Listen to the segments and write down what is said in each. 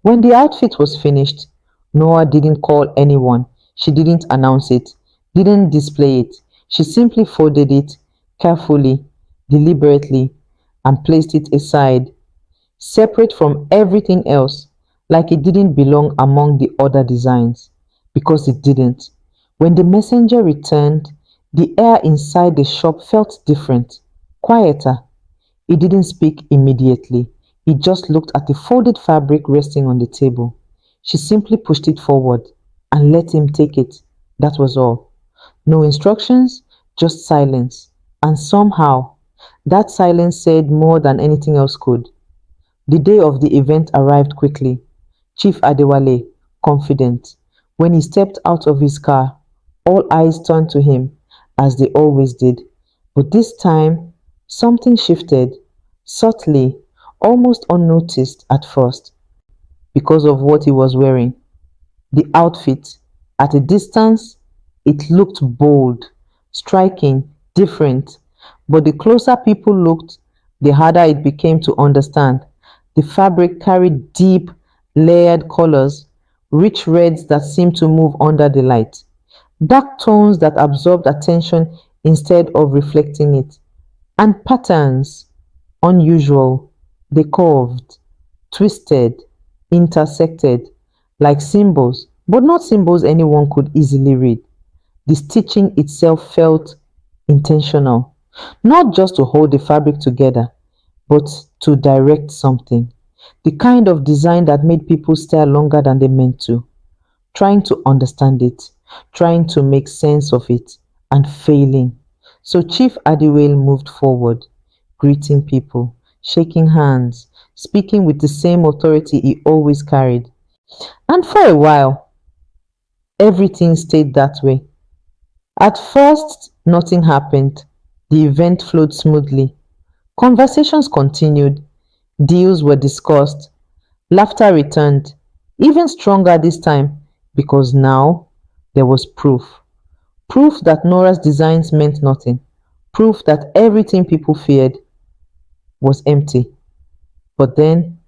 When the outfit was finished, Noah didn't call anyone. She didn't announce it, didn't display it. She simply folded it carefully, deliberately, and placed it aside, separate from everything else, like it didn't belong among the other designs. Because it didn't. When the messenger returned, the air inside the shop felt different, quieter. He didn't speak immediately. He just looked at the folded fabric resting on the table. She simply pushed it forward and let him take it. That was all. No instructions, just silence. And somehow, that silence said more than anything else could. The day of the event arrived quickly. Chief Adewale, confident. When he stepped out of his car, all eyes turned to him, as they always did. But this time, something shifted, subtly, almost unnoticed at first, because of what he was wearing. The outfit, at a distance, it looked bold, striking, different. But the closer people looked, the harder it became to understand. The fabric carried deep, layered colors, rich reds that seemed to move under the light, dark tones that absorbed attention instead of reflecting it, and patterns, unusual. They curved, twisted, intersected, like symbols, but not symbols anyone could easily read. The stitching itself felt intentional, not just to hold the fabric together, but to direct something. The kind of design that made people stare longer than they meant to, trying to understand it, trying to make sense of it, and failing. So Chief Adewale moved forward, greeting people, shaking hands, speaking with the same authority he always carried. And for a while, everything stayed that way. At first, nothing happened. The event flowed smoothly. Conversations continued, deals were discussed, laughter returned, even stronger this time, because now there was proof. Proof that Nora's designs meant nothing. Proof that everything people feared was empty. But then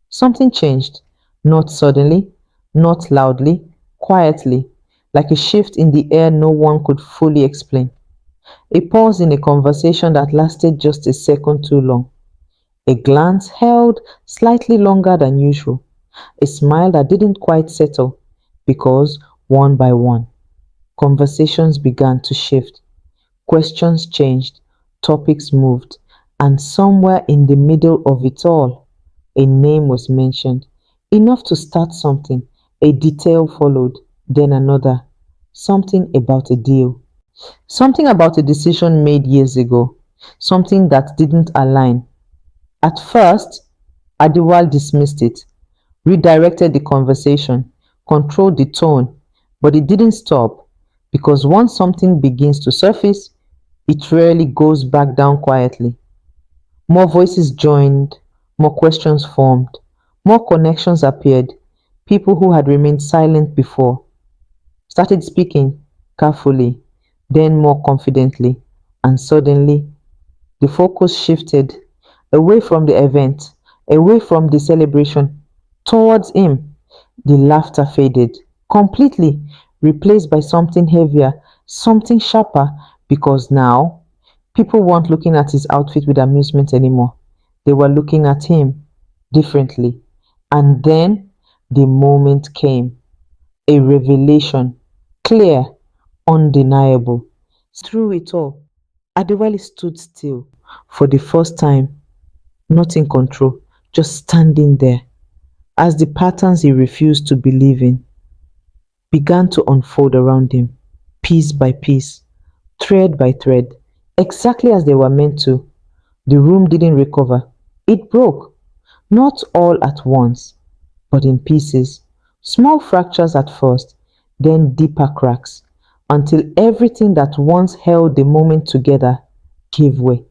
something changed. Not suddenly, not loudly, quietly, like a shift in the air no one could fully explain. A pause in a conversation that lasted just a second too long. A glance held slightly longer than usual. A smile that didn't quite settle because, one by one, conversations began to shift. Questions changed, topics moved, and somewhere in the middle of it all, a name was mentioned. Enough to start something. A detail followed, then another. Something about a deal. Something about a decision made years ago. Something that didn't align. At first, Adewale dismissed it, redirected the conversation, controlled the tone, but it didn't stop because once something begins to surface, it rarely goes back down quietly. More voices joined, more questions formed, more connections appeared. People who had remained silent before started speaking carefully, then more confidently, and suddenly the focus shifted away from the event, away from the celebration, towards him. The laughter faded completely, replaced by something heavier, something sharper, because now people weren't looking at his outfit with amusement anymore. They were looking at him differently. And then the moment came, a revelation, clear, undeniable. Through it all, Adewale stood still for the first time, not in control, just standing there, as the patterns he refused to believe in began to unfold around him, piece by piece, thread by thread, exactly as they were meant to. The room didn't recover. It broke, not all at once, but in pieces, small fractures at first, then deeper cracks, until everything that once held the moment together gave way.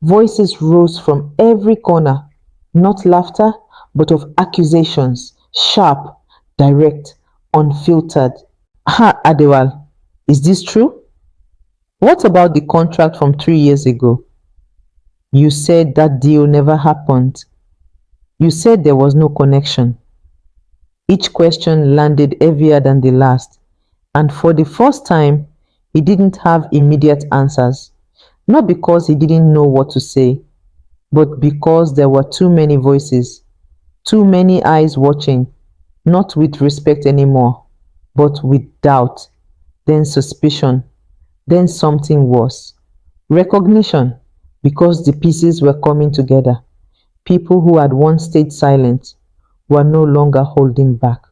Voices rose from every corner, not laughter, but of accusations, sharp, direct, unfiltered. Ha, Adewal, is this true? What about the contract from 3 years ago? You said that deal never happened. You said there was no connection. Each question landed heavier than the last, and for the first time, he didn't have immediate answers. Not because he didn't know what to say, but because there were too many voices, too many eyes watching, not with respect anymore, but with doubt, then suspicion, then something worse. Recognition, because the pieces were coming together. People who had once stayed silent were no longer holding back.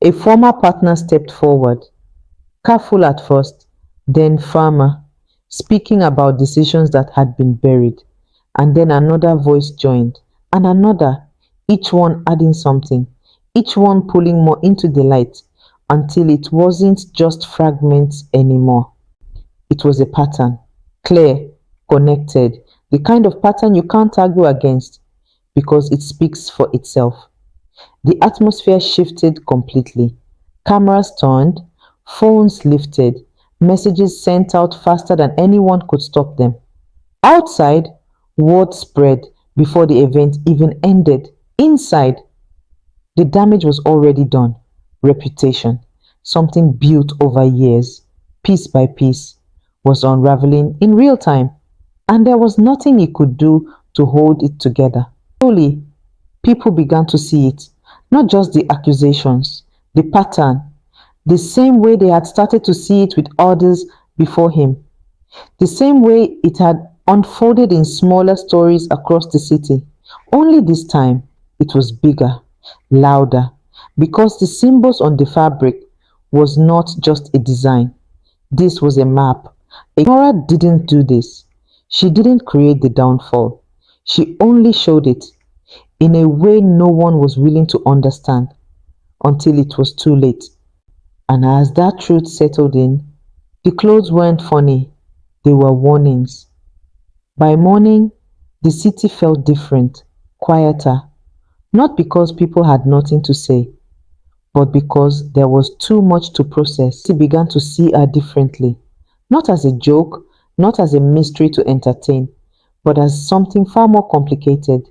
A former partner stepped forward, careful at first, then firmer, speaking about decisions that had been buried. And then another voice joined, and another, each one adding something, each one pulling more into the light until it wasn't just fragments anymore. It was a pattern, clear, connected, the kind of pattern you can't argue against because it speaks for itself. The atmosphere shifted completely. Cameras turned, phones lifted, messages sent out faster than anyone could stop them. Outside, word spread before the event even ended. Inside, the damage was already done. Reputation, something built over years, piece by piece, was unraveling in real time, and there was nothing he could do to hold it together. Slowly, people began to see it, not just the accusations, the pattern, the same way they had started to see it with others before him, the same way it had unfolded in smaller stories across the city. Only this time, it was bigger, louder, because the symbols on the fabric was not just a design. This was a map. Nora didn't do this. She didn't create the downfall. She only showed it in a way no one was willing to understand until it was too late. And as that truth settled in, the clothes weren't funny, they were warnings. By morning, the city felt different, quieter, not because people had nothing to say, but because there was too much to process. He began to see her differently, not as a joke, not as a mystery to entertain, but as something far more complicated.